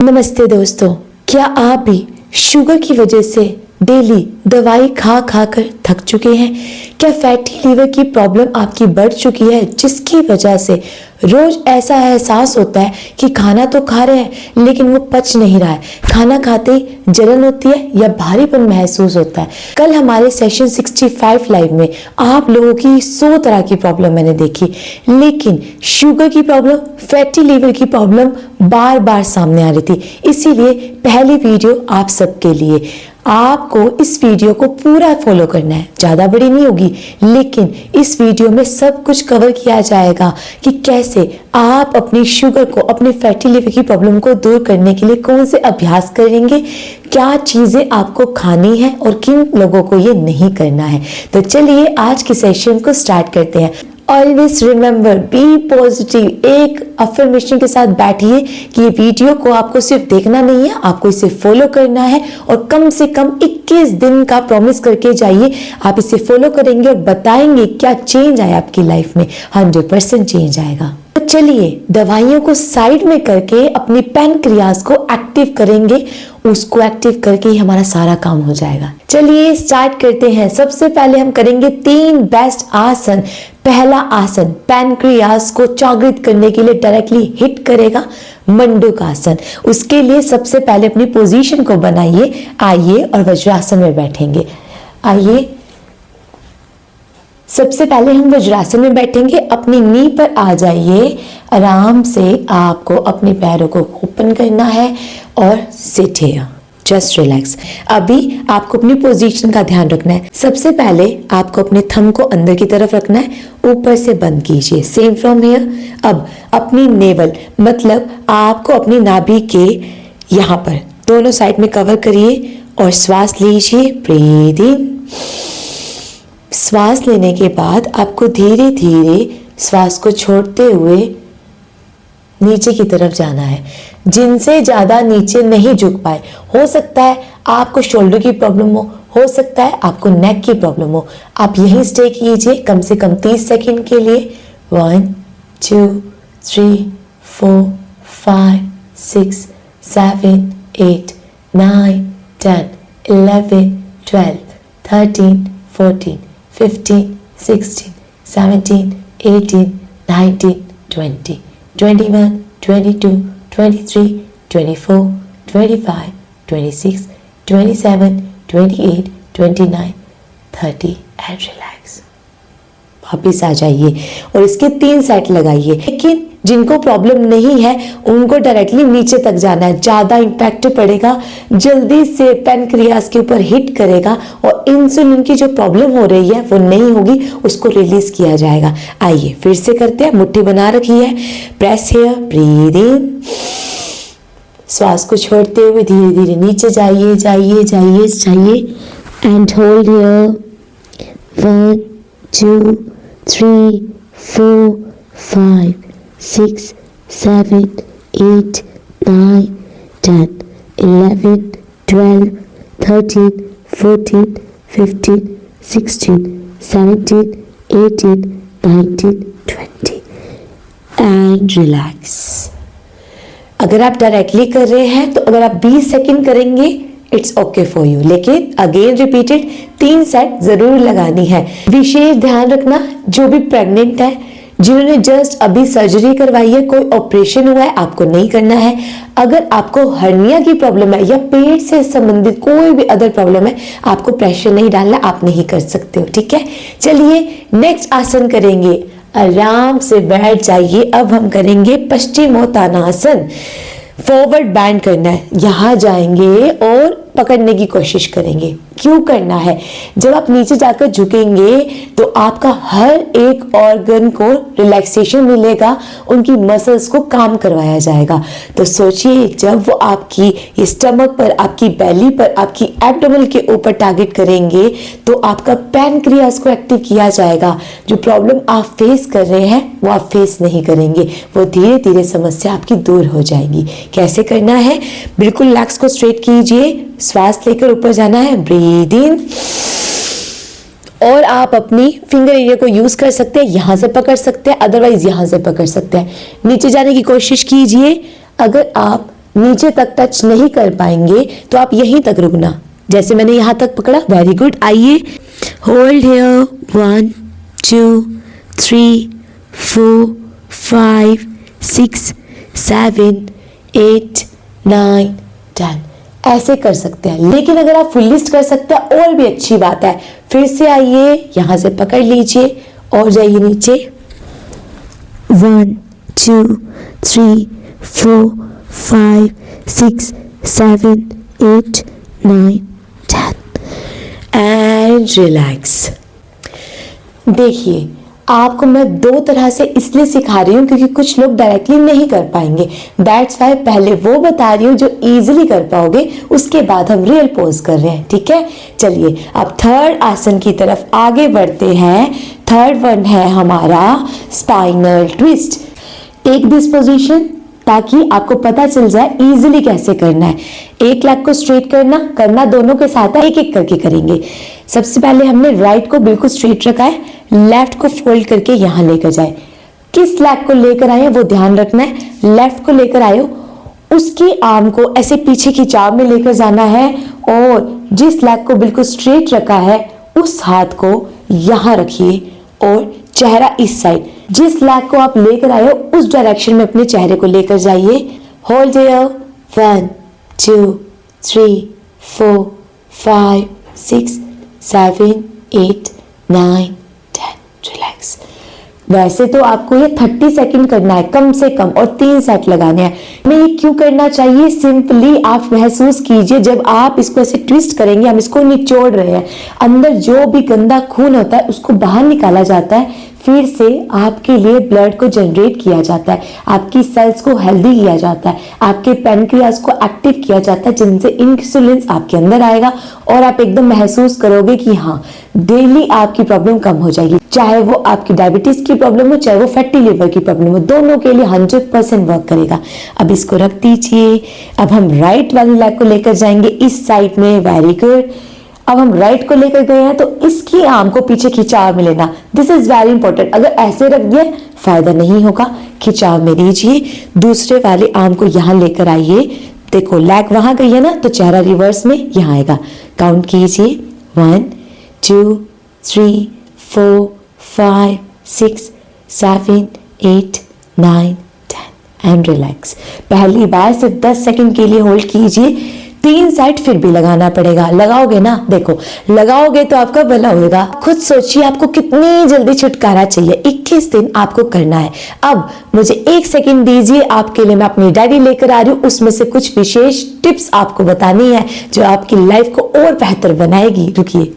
नमस्ते दोस्तों, क्या आप भी शुगर की वजह से डेली दवाई खा खा कर थक चुके हैं? क्या फैटी लीवर की प्रॉब्लम आपकी बढ़ चुकी है, जिसकी वजह से रोज ऐसा एहसास होता है कि खाना तो खा रहे हैं लेकिन वो पच नहीं रहा है, खाना खाते ही जलन होती है या भारीपन महसूस होता है? कल हमारे सेशन 65 लाइव में आप लोगों की 100 तरह की प्रॉब्लम मैंने देखी, लेकिन शुगर की प्रॉब्लम, फैटी लीवर की प्रॉब्लम बार बार सामने आ रही थी। इसीलिए पहली वीडियो आप सबके लिए। आपको इस वीडियो को पूरा फॉलो करना है, ज्यादा बड़ी नहीं होगी, लेकिन इस वीडियो में सब कुछ कवर किया जाएगा कि कैसे आप अपनी शुगर को, अपनी फैटी लिवर की प्रॉब्लम को दूर करने के लिए कौन से अभ्यास करेंगे, क्या चीजें आपको खानी है और किन लोगों को ये नहीं करना है। तो चलिए आज के सेशन को स्टार्ट करते हैं। Always remember, be positive. एक अफर्मेशन के साथ बैठिए कि ये वीडियो को आपको सिर्फ देखना नहीं है, आपको इसे फॉलो करना है और कम से कम 21 दिन का प्रॉमिस करके जाइए। आप इसे फॉलो करेंगे और बताएंगे क्या चेंज आया आपकी लाइफ में। 100% चेंज आएगा। तो चलिए दवाइयों को साइड में करके अपनी पैनक्रियाज को एक्टिव करेंगे, उसको एक्टिव करके ही हमारा सारा काम हो जाएगा। चलिए स्टार्ट करते हैं। सबसे पहले हम करेंगे 3 बेस्ट आसन। पहला आसन पैनक्रियाज को जागृत करने के लिए डायरेक्टली हिट करेगा, मंडूक आसन। उसके लिए सबसे पहले अपनी पोजीशन को बनाइए, आइए और वज्रासन में बैठेंगे। आइए, सबसे पहले हम वज्रासन में बैठेंगे। अपनी नी पर आ जाइए, आराम से आपको अपने पैरों को ओपन करना है और सिट हियर, जस्ट रिलैक्स। अभी आपको अपनी पोजीशन का ध्यान रखना है। सबसे पहले आपको अपने थंब को अंदर की तरफ रखना है, ऊपर से बंद कीजिए, सेम फ्रॉम हियर। अब अपनी नेवल मतलब आपको अपनी नाभि के यहाँ पर दोनों साइड में कवर करिए और श्वास लीजिए, ब्रीथ इन। श्वास लेने के बाद आपको धीरे धीरे श्वास को छोड़ते हुए नीचे की तरफ जाना है। जिनसे ज्यादा नीचे नहीं झुक पाए, हो सकता है आपको शोल्डर की प्रॉब्लम हो सकता है आपको नेक की प्रॉब्लम हो, आप यहीं स्टे कीजिए कम से कम 30 सेकंड के लिए। 1 2 3 4 5 6 7 8 9 10 11 12 13 14 15 16 17 18 19 20 21 22 23 24 25 26 27 28 29 30 एंड रिलैक्स। वापिस आ जाइए और इसके 3 सेट लगाइए। लेकिन जिनको प्रॉब्लम नहीं है उनको डायरेक्टली नीचे तक जाना है, ज्यादा इंपैक्ट पड़ेगा, जल्दी से पैनक्रियाज के ऊपर हिट करेगा और इंसुलिन की जो प्रॉब्लम हो रही है वो नहीं होगी, उसको रिलीज किया जाएगा। आइए फिर से करते हैं। मुट्ठी बना रखी है, प्रेस हियर, ब्रीथ इन। श्वास को छोड़ते हुए धीरे धीरे नीचे जाइए जाइए जाइए जाइए and hold here. 1 2 3 4 5 6 7 8 9 10 11 12 13 14 15 16 17 18 19 20 and relax. अगर आप डायरेक्टली कर रहे हैं तो अगर आप 20 सेकंड करेंगे इट्स ओके फॉर यू, लेकिन अगेन रिपीटेड 3 सेट जरूर लगानी है। विशेष ध्यान रखना, जो भी प्रेग्नेंट है, जिन्होंने जस्ट अभी सर्जरी करवाई है, कोई ऑपरेशन हुआ है, आपको नहीं करना है। अगर आपको हर्निया की प्रॉब्लम है या पेट से संबंधित कोई भी अदर प्रॉब्लम है, आपको प्रेशर नहीं डालना, आप नहीं कर सकते हो, ठीक है। चलिए नेक्स्ट आसन करेंगे। आराम से बैठ जाइए। अब हम करेंगे पश्चिमोत्तानासन। फॉरवर्ड बैंड करना है, यहां जाएंगे और पकड़ने की कोशिश करेंगे। क्यों करना है? जब आप नीचे जाकर झुकेंगे तो आपका हर एक ऑर्गन को रिलैक्सेशन मिलेगा, उनकी मसल्स को काम करवाया जाएगा। तो सोचिए जब वो आपकी स्टमक पर, आपकी बेली पर, आपकी एब्डोमेन के ऊपर टारगेट करेंगे तो आपका पैनक्रियाज को एक्टिव किया जाएगा। जो प्रॉब्लम आप फेस कर रहे हैं वो आप फेस नहीं करेंगे, वो धीरे धीरे समस्या आपकी दूर हो जाएगी। कैसे करना है? बिल्कुल लेग्स को स्ट्रेट कीजिए, श्वास लेकर ऊपर जाना है, ब्रीथ इन। और आप अपनी फिंगर एरिया को यूज कर सकते हैं, यहां से पकड़ सकते हैं, अदरवाइज यहां से पकड़ सकते हैं। नीचे जाने की कोशिश कीजिए। अगर आप नीचे तक टच नहीं कर पाएंगे तो आप यहीं तक रुकना, जैसे मैंने यहाँ तक पकड़ा। Very good. आइए, होल्ड हियर, 1 2 3 4 5 6 7 8 9 10 ऐसे कर सकते हैं। लेकिन अगर आप फुल लिस्ट कर सकते हैं और भी अच्छी बात है। फिर से आइए, यहां से पकड़ लीजिए और जाइए नीचे। 1 2 3 4 5 6 7 8 9 10 एंड रिलैक्स। देखिए, आपको मैं दो तरह से इसलिए सिखा रही हूँ क्योंकि कुछ लोग डायरेक्टली नहीं कर पाएंगे। दैट्स वाई पहले वो बता रही हूँ जो इजीली कर पाओगे, उसके बाद हम रियल पोज कर रहे हैं, ठीक है। चलिए अब थर्ड आसन की तरफ आगे बढ़ते हैं। थर्ड वन है हमारा spinal twist. Take this position ताकि आपको पता चल जाए इजीली कैसे करना है। एक लेग को स्ट्रेट करना दोनों के साथ है, एक एक करके करेंगे। सबसे पहले हमने राइट को बिल्कुल स्ट्रेट रखा है, लेफ्ट को फोल्ड करके यहां लेकर जाए। किस लेग को लेकर आए वो ध्यान रखना है। लेफ्ट को लेकर आए, उसकी आर्म को ऐसे पीछे खिंचाव में लेकर जाना है और जिस लेग को बिल्कुल स्ट्रेट रखा है उस हाथ को यहां रखिए और चेहरा इस साइड। जिस लेग को आप लेकर आए हो उस डायरेक्शन में अपने चेहरे को लेकर जाइए। Hold here, 1 2 3 4 5 6 7 8 9 10 relax. वैसे तो आपको ये 30 सेकंड करना है कम से कम और 3 सेट लगाने हैं। मैं ये क्यों करना चाहिए, सिंपली आप महसूस कीजिए जब आप इसको ऐसे ट्विस्ट करेंगे, हम इसको निचोड़ रहे हैं, अंदर जो भी गंदा खून होता है उसको बाहर निकाला जाता है, फिर से आपके लिए ब्लड को जनरेट किया जाता है, आपकी सेल्स को हेल्दी किया जाता है, आपके पैनक्रियास को एक्टिव किया जाता है, जिनसे इंसुलिन आपके अंदर आएगा और आप एकदम महसूस करोगे कि हाँ डेली आपकी प्रॉब्लम कम हो जाएगी। चाहे वो आपकी डायबिटीज की प्रॉब्लम हो, चाहे वो फैटी लिवर की प्रॉब्लम हो, दोनों के लिए 100% वर्क करेगा। अब इसको रख दीजिए। अब हम राइट वाली लेग को लेकर जाएंगे इस साइड में। Very good. अब हम राइट को लेकर गए हैं तो इसकी आर्म को पीछे खिंचाव में लेना। This is very important. अगर ऐसे रख दिया फायदा नहीं होगा, खिंचाव में लीजिए। दूसरे वाले आर्म को यहां लेकर आइए। देखो लेग वहां गई है ना, तो चेहरा रिवर्स में यहां आएगा। काउंट कीजिए, 1 2 3 4 5 6 7 8 9 10 एंड रिलैक्स। पहली बार सिर्फ 10 सेकंड के लिए होल्ड कीजिए। 3 सेट फिर भी लगाना पड़ेगा। लगाओगे ना, देखो लगाओगे तो आपका भला होगा। खुद सोचिए आपको कितनी जल्दी छुटकारा चाहिए। 21 दिन आपको करना है। अब मुझे 1 सेकंड दीजिए, आपके लिए मैं अपनी डायरी लेकर आ रही हूँ, उसमें से कुछ विशेष टिप्स आपको बतानी है जो आपकी लाइफ को और बेहतर बनाएगी। रुकिए,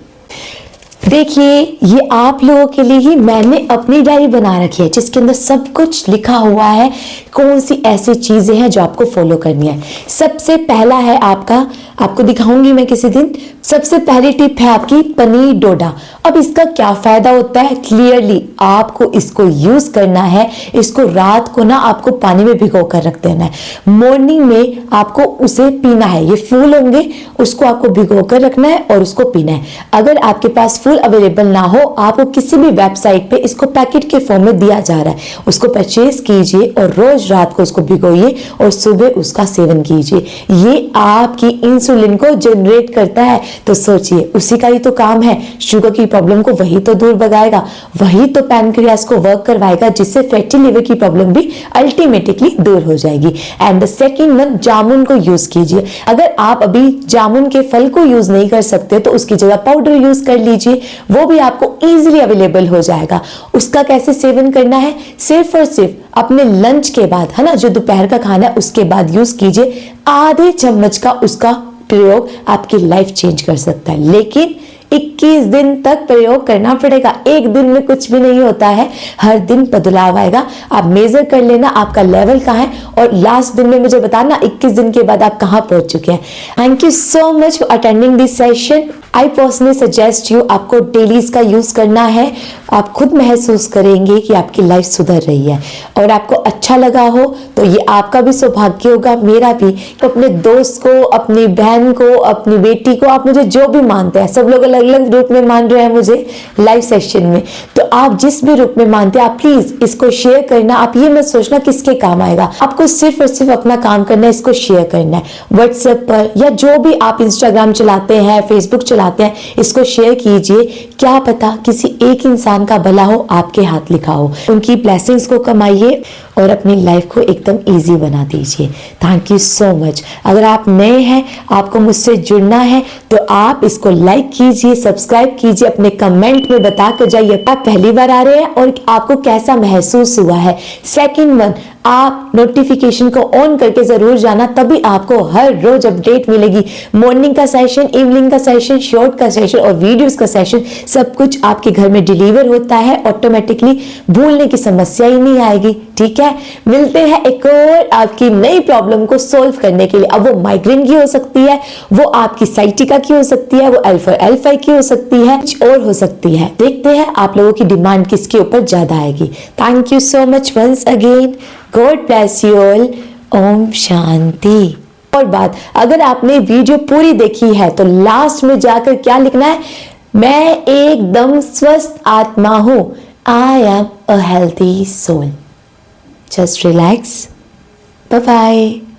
देखिए ये आप लोगों के लिए ही मैंने अपनी डायरी बना रखी है जिसके अंदर सब कुछ लिखा हुआ है, कौन सी ऐसी चीजें हैं जो आपको फॉलो करनी है। सबसे पहला है आपको दिखाऊंगी मैं किसी दिन। सबसे पहली टिप है आपकी पनीर डोडा। अब इसका क्या फायदा होता है, क्लियरली आपको इसको यूज करना है। इसको रात को ना आपको पानी में भिगो कर रख देना है, मॉर्निंग में आपको उसे पीना है। ये फूल होंगे, उसको आपको भिगो कर रखना है और उसको पीना है। अगर आपके पास फूल अवेलेबल ना हो, आपको किसी भी वेबसाइट पे इसको पैकेट के फॉर्म में दिया जा रहा है, उसको परचेज कीजिए और रोज रात को उसको भिगोइए और सुबह उसका सेवन कीजिए। ये आपकी इंसुलिन को जनरेट करता है। तो सोचिए उसी का ही तो काम है। शुगर की प्रॉब्लम को वही तो दूर भगाएगा, वही तो पैनक्रियास को वर्क करवाएगा, जिससे फैटी लिवर की प्रॉब्लम भी अल्टीमेटली दूर हो जाएगी। एंड द सेकंड वन, जामुन को यूज कीजिए। अगर आप अभी जामुन के फल को यूज नहीं कर सकते तो उसकी जगह पाउडर यूज कर लीजिए, वो भी आपको इजीली अवेलेबल हो जाएगा। उसका कैसे सेवन करना है, सिर्फ और सिर्फ अपने लंच के बाद, है ना, जो दोपहर का खाना है उसके बाद यूज कीजिए। आधे चम्मच का उसका प्रयोग आपकी लाइफ चेंज कर सकता है, लेकिन 21 दिन तक प्रयोग करना पड़ेगा। एक दिन में कुछ भी नहीं होता है, हर दिन बदलाव आएगा। आप मेजर कर लेना आपका लेवल कहाँ है और लास्ट दिन में मुझे बताना 21 दिन के बाद आप कहाँ पहुंच चुके हैं। Thank you so much for attending this session. I personally suggest you, आपको डेली इसका यूज करना है। आप खुद महसूस करेंगे कि आपकी लाइफ सुधर रही है। और आपको अच्छा लगा हो तो ये आपका भी सौभाग्य होगा, मेरा भी। तो अपने दोस्त को, अपनी बहन को, अपनी बेटी को, आप मुझे जो भी मानते हैं, सब लोग अलग अलग रूप में मान रहे हैं मुझे लाइव सेशन में, तो आप जिस भी रूप में मानते हैं, आप प्लीज इसको शेयर करना। आप ये मत सोचना किसके काम आएगा, आपको सिर्फ और सिर्फ अपना काम करना है, इसको शेयर करना है व्हाट्सएप पर, या जो भी आप इंस्टाग्राम चलाते हैं, फेसबुक चलाते हैं, इसको शेयर कीजिए। क्या पता किसी एक इंसान का भला हो, आपके हाथ लिखा हो। उनकी ब्लेसिंग्स को कमाइए और अपनी लाइफ को एकदम इजी बना दीजिए। Thank you so much. अगर आप नए हैं, आपको मुझसे जुड़ना है, तो आप इसको लाइक कीजिए, सब्सक्राइब कीजिए, अपने कमेंट में बता कर जाइए आप पहली बार आ रहे हैं और आपको कैसा महसूस हुआ है। सेकंड वन, आप नोटिफिकेशन को ऑन करके जरूर जाना, तभी आपको हर रोज अपडेट मिलेगी। मॉर्निंग का सेशन, इवनिंग का सेशन, शॉर्ट का सेशन और वीडियोस का सेशन, सब कुछ आपके घर में डिलीवर होता है ऑटोमेटिकली। भूलने की समस्या ही नहीं आएगी। ठीक है, मिलते हैं एक और आपकी नई प्रॉब्लम को सोल्व करने के लिए। अब वो माइग्रेन की हो सकती है, वो आपकी साइटिका की हो सकती है, वो L4 L5 की हो सकती है, कुछ और हो सकती है। देखते हैं आप लोगों की डिमांड किसके ऊपर ज्यादा आएगी। Thank you so much once again. God bless you all. ओम शांति। और बात, अगर आपने वीडियो पूरी देखी है तो लास्ट में जाकर क्या लिखना है, मैं एकदम स्वस्थ आत्मा हूं। I am a healthy soul. Just relax. Bye bye.